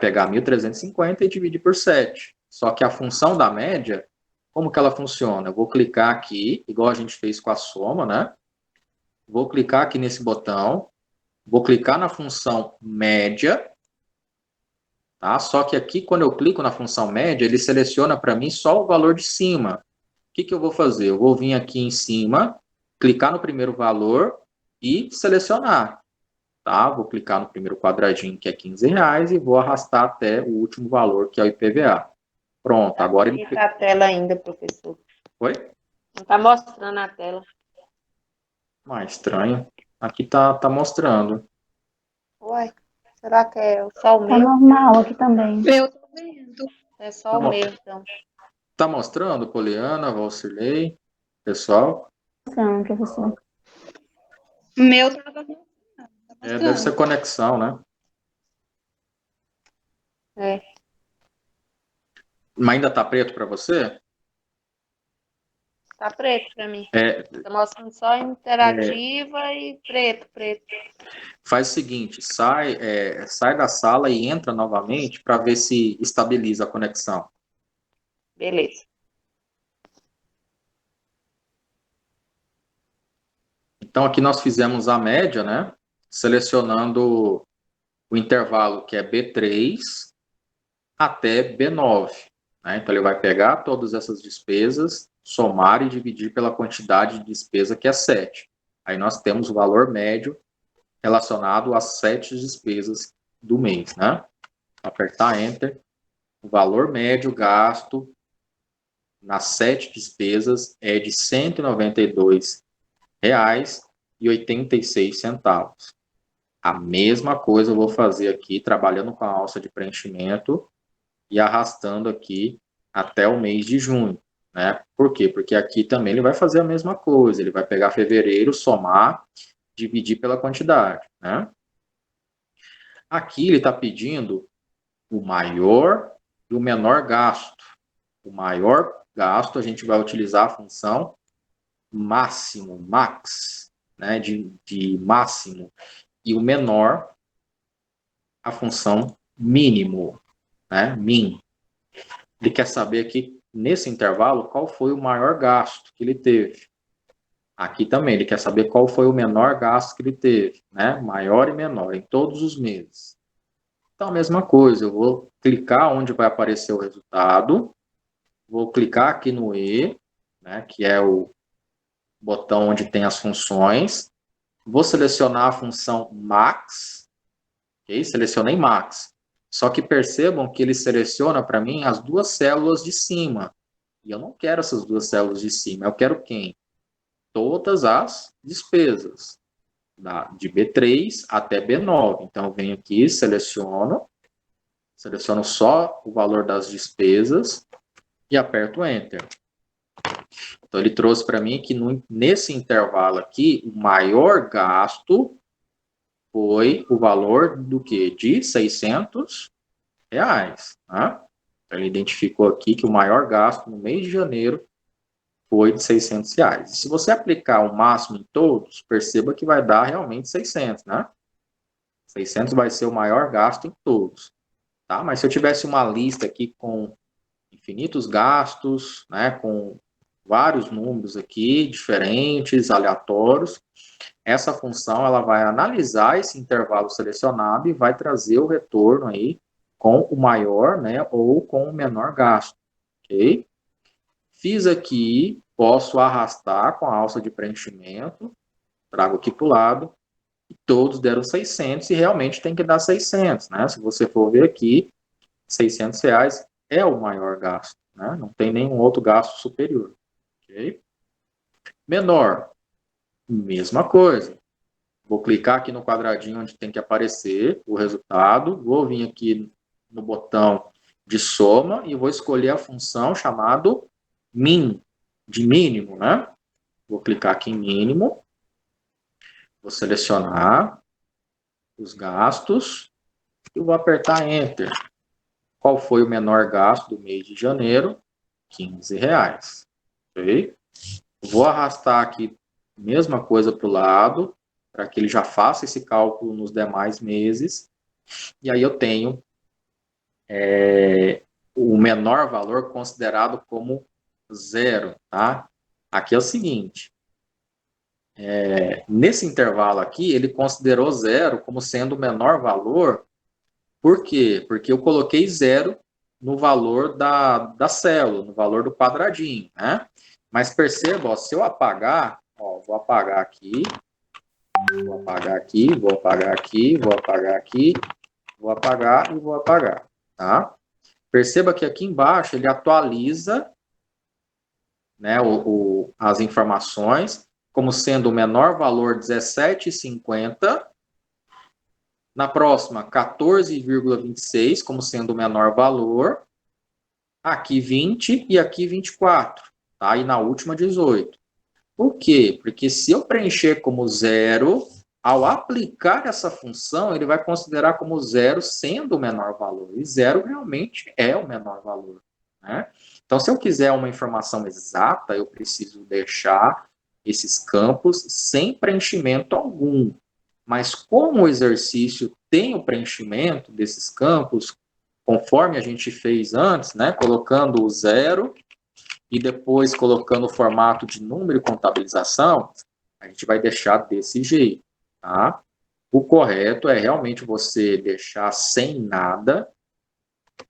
pegar 1.350 e dividir por 7. Só que a função da média, como que ela funciona? Eu vou clicar aqui, igual a gente fez com a soma, né? Vou clicar aqui nesse botão, vou clicar na função média, tá? Só que aqui, quando eu clico na função média, ele seleciona para mim só o valor de cima. O que eu vou fazer? Eu vou vir aqui em cima, clicar no primeiro valor e selecionar. Tá? Vou clicar no primeiro quadradinho, que é R$15, e vou arrastar até o último valor, que é o IPVA. Pronto, agora ele... Não tá a tela ainda, professor. Oi? Não tá mostrando a tela. Mais estranho. Aqui tá mostrando. Uai, será que é só o Tá meu? normal aqui também. Eu tô vendo. É só o meu, então. Tá mostrando, Poliana, Valcirlei, pessoal? Não, professor. O meu tava Deve ser conexão, né? É. Mas ainda tá preto para você? Tá preto pra mim. É, Tá mostrando só interativa e preto. faz o seguinte, sai da sala e entra novamente para ver se estabiliza a conexão. Beleza. Então, aqui nós fizemos a média, né? Selecionando o intervalo que é B3 até B9. Né? Então, ele vai pegar todas essas despesas, somar e dividir pela quantidade de despesa, que é 7. Aí nós temos o valor médio relacionado às 7 despesas do mês, né? Apertar Enter. O valor médio gasto nas 7 despesas é de R$ 192,86. A mesma coisa eu vou fazer aqui, trabalhando com a alça de preenchimento e arrastando aqui até o mês de junho, né? Por quê? Porque aqui também ele vai fazer a mesma coisa, ele vai pegar fevereiro, somar, dividir pela quantidade, né? Aqui ele está pedindo o maior e o menor gasto. O maior gasto a gente vai utilizar a função máximo, max, né? De máximo. E o menor, a função mínimo, né? Min. Ele quer saber aqui, nesse intervalo, qual foi o maior gasto que ele teve. Aqui também, ele quer saber qual foi o menor gasto que ele teve, né? Maior e menor, em todos os meses. Então, a mesma coisa, eu vou clicar onde vai aparecer o resultado, vou clicar aqui no E, né? Que é o botão onde tem as funções, vou selecionar a função max, ok? Selecionei max. Só que percebam que ele seleciona para mim as duas células de cima. E eu não quero essas duas células de cima. Eu quero quem? Todas as despesas. De B3 até B9. Então, eu venho aqui, seleciono só o valor das despesas e aperto Enter. Então, ele trouxe para mim que nesse intervalo aqui, o maior gasto foi o valor do quê? De R$600. Né? Então, ele identificou aqui que o maior gasto no mês de janeiro foi de R$600. E se você aplicar o máximo em todos, perceba que vai dar realmente 600, né? 600 vai ser o maior gasto em todos. Tá? Mas se eu tivesse uma lista aqui com infinitos gastos, né, com vários números aqui, diferentes, aleatórios, essa função ela vai analisar esse intervalo selecionado e vai trazer o retorno aí com o maior, né, ou com o menor gasto, ok? Fiz aqui, posso arrastar com a alça de preenchimento, trago aqui para o lado, e todos deram 600 e realmente tem que dar 600, né? Se você for ver aqui, R$600 é o maior gasto, né? Não tem nenhum outro gasto superior, ok? Menor, mesma coisa. Vou clicar aqui no quadradinho onde tem que aparecer o resultado, vou vir aqui no botão de soma e vou escolher a função chamada min, de mínimo, né? Vou clicar aqui em mínimo, vou selecionar os gastos e vou apertar Enter. Qual foi o menor gasto do mês de janeiro? R$15. Ok? Vou arrastar aqui, mesma coisa para o lado, para que ele já faça esse cálculo nos demais meses. E aí eu tenho o menor valor considerado como zero, tá? Aqui é o seguinte, nesse intervalo aqui, ele considerou zero como sendo o menor valor. Por quê? Porque eu coloquei zero no valor da célula, no valor do quadradinho, né? Mas perceba, ó, se eu apagar, ó, vou apagar aqui, vou apagar aqui, vou apagar aqui, vou apagar aqui, vou apagar e vou apagar, tá? Perceba que aqui embaixo ele atualiza, né, as informações como sendo o menor valor 17,50, na próxima 14,26 como sendo o menor valor, aqui 20 e aqui 24, tá? E na última 18. Por quê? Porque se eu preencher como zero, ao aplicar essa função, ele vai considerar como zero sendo o menor valor. E zero realmente é o menor valor, né? Então, se eu quiser uma informação exata, eu preciso deixar esses campos sem preenchimento algum. Mas como o exercício tem o preenchimento desses campos, conforme a gente fez antes, né? Colocando o zero e depois colocando o formato de número e contabilização, a gente vai deixar desse jeito, tá? O correto é realmente você deixar sem nada,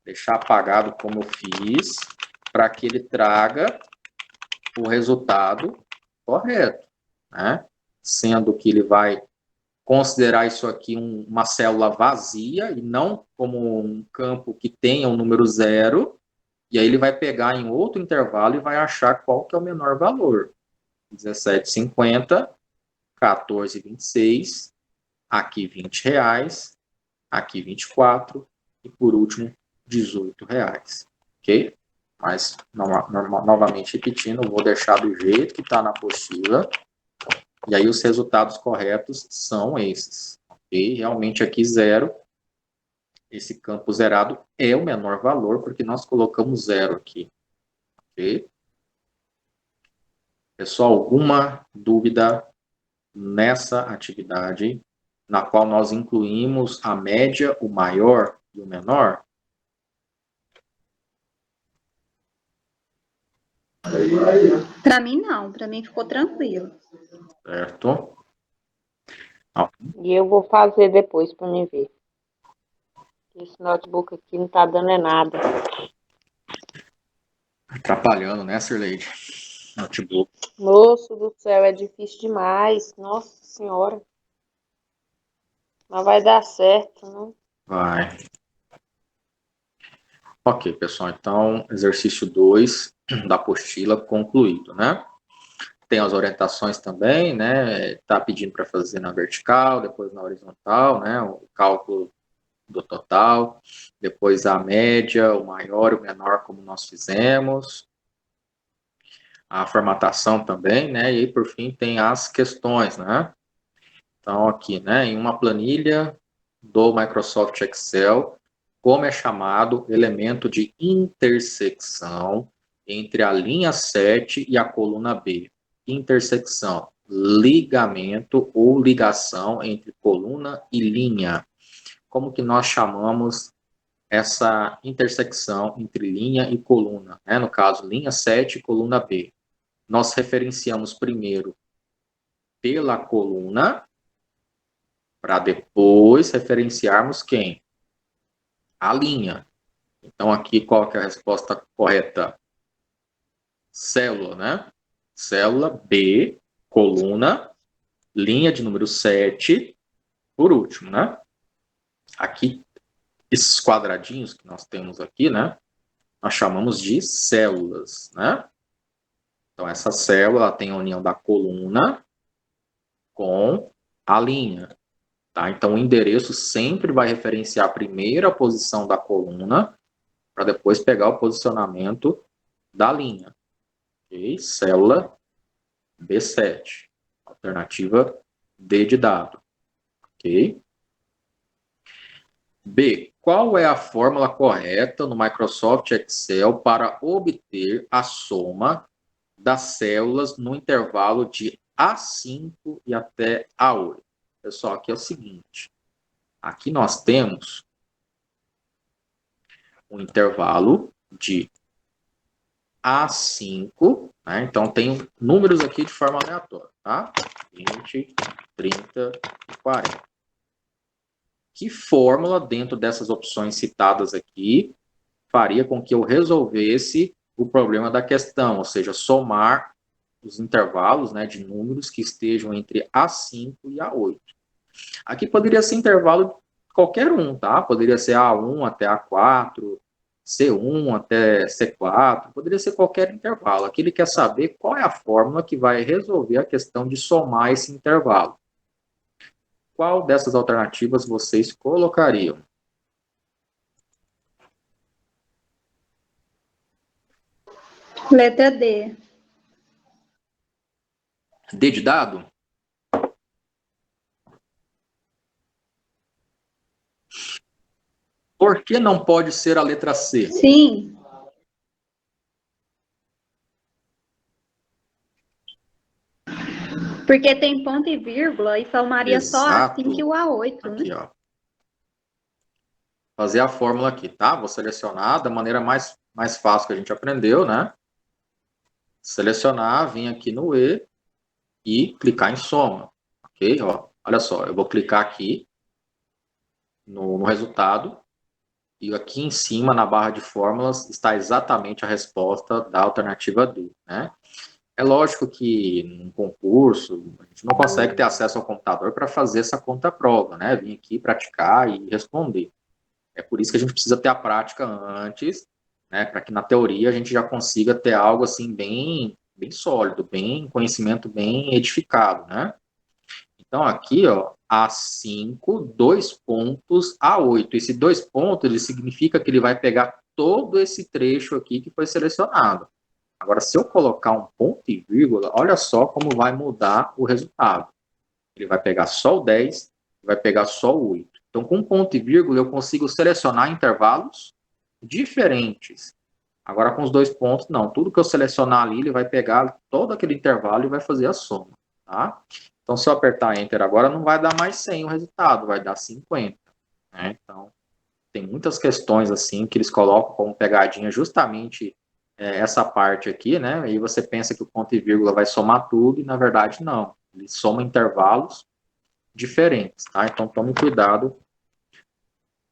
deixar apagado como eu fiz, para que ele traga o resultado correto, né? Sendo que ele vai considerar isso aqui uma célula vazia e não como um campo que tenha um número zero, e aí ele vai pegar em outro intervalo e vai achar qual que é o menor valor. 17,50, 14,26, aqui R$20, aqui 24 e por último R$18, ok? Mas, novamente repetindo, eu vou deixar do jeito que está na apostila, e aí os resultados corretos são esses, ok? Realmente aqui zero, esse campo zerado é o menor valor, porque nós colocamos zero aqui, ok? Pessoal, alguma dúvida nessa atividade, na qual nós incluímos a média, o maior e o menor? Para mim, não. Para mim, ficou tranquilo. Certo? E eu vou fazer depois para me ver. Esse notebook aqui não tá dando nada. Atrapalhando, né, Sirleide? Notebook. Moço do céu, é difícil demais. Nossa Senhora. Mas vai dar certo, né? Vai. Ok, pessoal. Então, exercício 2 da apostila concluído, né? Tem as orientações também, né? Tá pedindo para fazer na vertical, depois na horizontal, né? O cálculo do total, depois a média, o maior e o menor, como nós fizemos, a formatação também, né? E aí, por fim, tem as questões, né? Então, aqui, né? Em uma planilha do Microsoft Excel, como é chamado elemento de intersecção entre a linha 7 e a coluna B? Intersecção, ligamento ou ligação entre coluna e linha. Como que nós chamamos essa intersecção entre linha e coluna, né? No caso, linha 7 e coluna B. Nós referenciamos primeiro pela coluna, para depois referenciarmos quem? A linha. Então, aqui, qual que é a resposta correta? Célula, né? Célula B, coluna, linha de número 7, por último, né? Aqui, esses quadradinhos que nós temos aqui, né? Nós chamamos de células, né? Então, essa célula tem a união da coluna com a linha, tá? Então, o endereço sempre vai referenciar a primeira posição da coluna para depois pegar o posicionamento da linha. Ok? Célula B7. Alternativa D de dado. Ok? B. Qual é a fórmula correta no Microsoft Excel para obter a soma das células no intervalo de A5 e até A8? Pessoal, aqui é o seguinte. Aqui nós temos um intervalo de A5, né? Então tem números aqui de forma aleatória, tá? 20, 30 e 40. Que fórmula dentro dessas opções citadas aqui faria com que eu resolvesse o problema da questão, ou seja, somar os intervalos, né, de números que estejam entre A5 e A8. Aqui poderia ser intervalo qualquer um, tá? Poderia ser A1 até A4, C1 até C4, poderia ser qualquer intervalo. Aqui ele quer saber qual é a fórmula que vai resolver a questão de somar esse intervalo. Qual dessas alternativas vocês colocariam? Letra D. D de dado? Por que não pode ser a letra C? Sim. Porque tem ponto e vírgula e somaria só Exato. A5 e o A8, Aqui, né? ó. Fazer a fórmula aqui, tá? Vou selecionar da maneira mais fácil que a gente aprendeu, né? Selecionar, vir aqui no E e clicar em soma, ok? Ó, olha só, eu vou clicar aqui no resultado e aqui em cima, na barra de fórmulas, está exatamente a resposta da alternativa D, né? É lógico que num concurso a gente não consegue ter acesso ao computador para fazer essa conta-prova, né? Vir aqui praticar e responder. É por isso que a gente precisa ter a prática antes, né? Para que na teoria a gente já consiga ter algo assim bem sólido, bem conhecimento bem edificado, né? Então aqui, ó, A5, 2 pontos, A8. Esse 2 pontos, ele significa que ele vai pegar todo esse trecho aqui que foi selecionado. Agora, se eu colocar um ponto e vírgula, olha só como vai mudar o resultado. Ele vai pegar só o 10, vai pegar só o 8. Então, com ponto e vírgula, eu consigo selecionar intervalos diferentes. Agora, com os 2 pontos, não. Tudo que eu selecionar ali, ele vai pegar todo aquele intervalo e vai fazer a soma. Tá? Então, se eu apertar Enter agora, não vai dar mais 100 o resultado, vai dar 50. Né? Então, tem muitas questões assim que eles colocam como pegadinha justamente essa parte aqui, né? Aí você pensa que o ponto e vírgula vai somar tudo e, na verdade, não. Ele soma intervalos diferentes, tá? Então, tome cuidado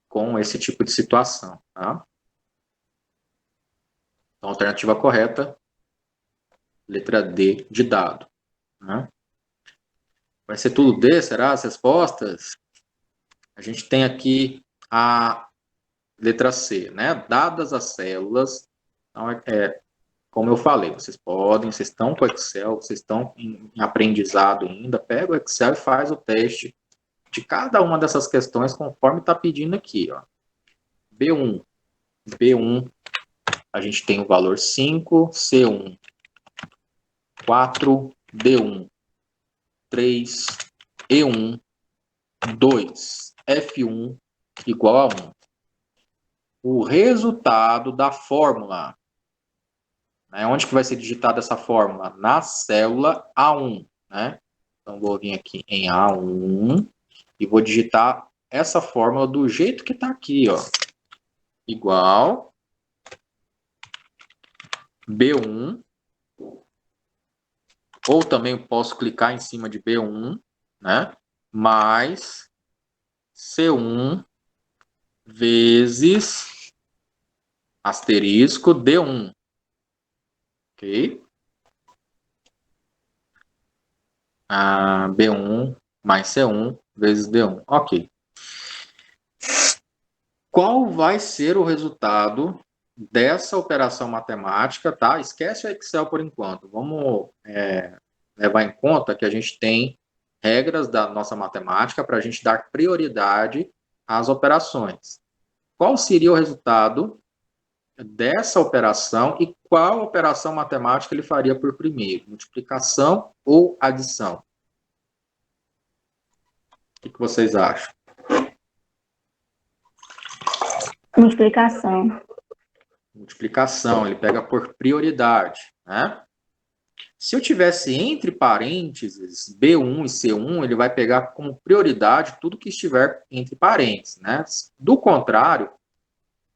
com esse tipo de situação, tá? Então, alternativa correta, letra D de dado. Né? Vai ser tudo D, será? As respostas? A gente tem aqui a letra C, né? Dadas as células, então, como eu falei, vocês estão com o Excel, vocês estão em aprendizado ainda, pega o Excel e faz o teste de cada uma dessas questões conforme está pedindo aqui, ó. B1, a gente tem o valor 5, C1, 4, D1, 3, E1, 2, F1 igual a 1. O resultado da fórmula, né? Onde que vai ser digitada essa fórmula? Na célula A1, né? Então, vou vir aqui em A1 e vou digitar essa fórmula do jeito que está aqui, ó. Igual B1, ou também posso clicar em cima de B1, né? Mais C1 vezes asterisco D1. Ok? B1 mais C1 vezes D1. Ok. Qual vai ser o resultado dessa operação matemática, tá? Esquece o Excel por enquanto. Vamos levar em conta que a gente tem regras da nossa matemática para a gente dar prioridade às operações. Qual seria o resultado dessa operação e qual operação matemática ele faria por primeiro? Multiplicação ou adição? O que vocês acham? Multiplicação. Multiplicação, ele pega por prioridade, né? Se eu tivesse entre parênteses B1 e C1, ele vai pegar como prioridade tudo que estiver entre parênteses, né? Do contrário,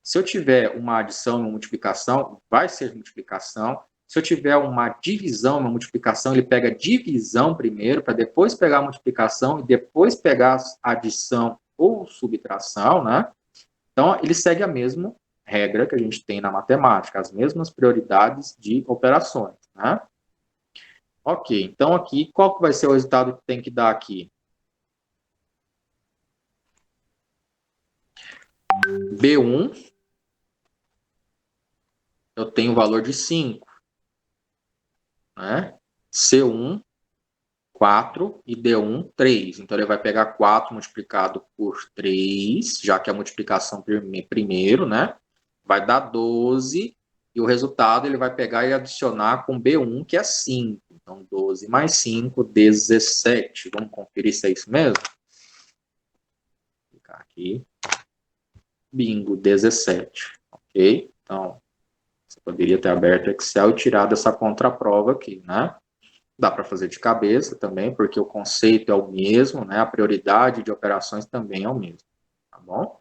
Se eu tiver uma adição e uma multiplicação, vai ser multiplicação. Se eu tiver uma divisão e uma multiplicação, ele pega a divisão primeiro, para depois pegar a multiplicação e depois pegar a adição ou subtração, né? Então, ele segue a mesma regra que a gente tem na matemática, as mesmas prioridades de operações, né? Ok, então aqui, qual que vai ser o resultado que tem que dar aqui? B1, eu tenho o valor de 5, né? C1, 4 e D1, 3. Então, ele vai pegar 4 multiplicado por 3, já que a multiplicação primeiro, né? Vai dar 12, e o resultado ele vai pegar e adicionar com B1, que é 5. Então, 12 mais 5, 17. Vamos conferir se é isso mesmo? Vou clicar aqui. Bingo, 17. Ok? Então, você poderia ter aberto o Excel e tirado essa contraprova aqui, né? Dá para fazer de cabeça também, porque o conceito é o mesmo, né? A prioridade de operações também é o mesmo, tá bom?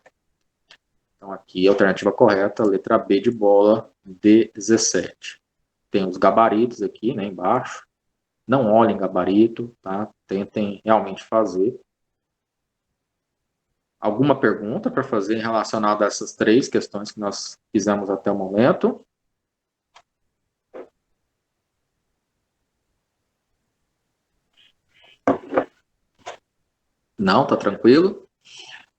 Então, aqui, a alternativa correta, letra B de bola, 17. Tem os gabaritos aqui, né, embaixo. Não olhem gabarito, tá? Tentem realmente fazer. Alguma pergunta para fazer relacionada a essas 3 questões que nós fizemos até o momento? Não, tá tranquilo?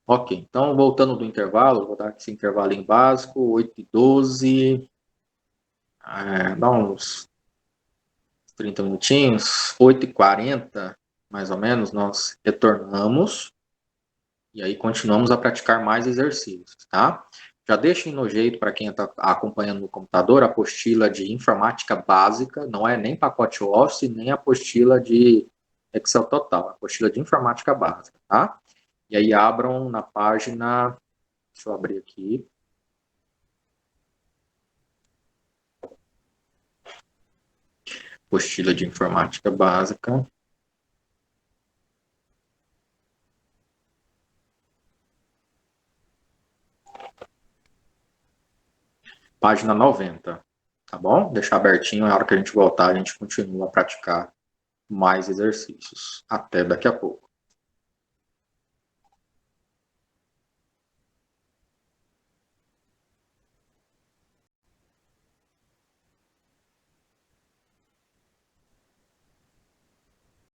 Ok, então voltando do intervalo, vou dar aqui esse intervalinho básico, 8h12, dá uns 30 minutinhos, 8h40, mais ou menos, nós retornamos e aí continuamos a praticar mais exercícios, tá? Já deixem no jeito, para quem está acompanhando no computador, a apostila de informática básica, não é nem pacote Office, nem a apostila de Excel total, a apostila de informática básica, tá? E aí abram na página, deixa eu abrir aqui. Apostila de informática básica. Página 90, tá bom? Deixar abertinho, na hora que a gente voltar, a gente continua a praticar mais exercícios. Até daqui a pouco.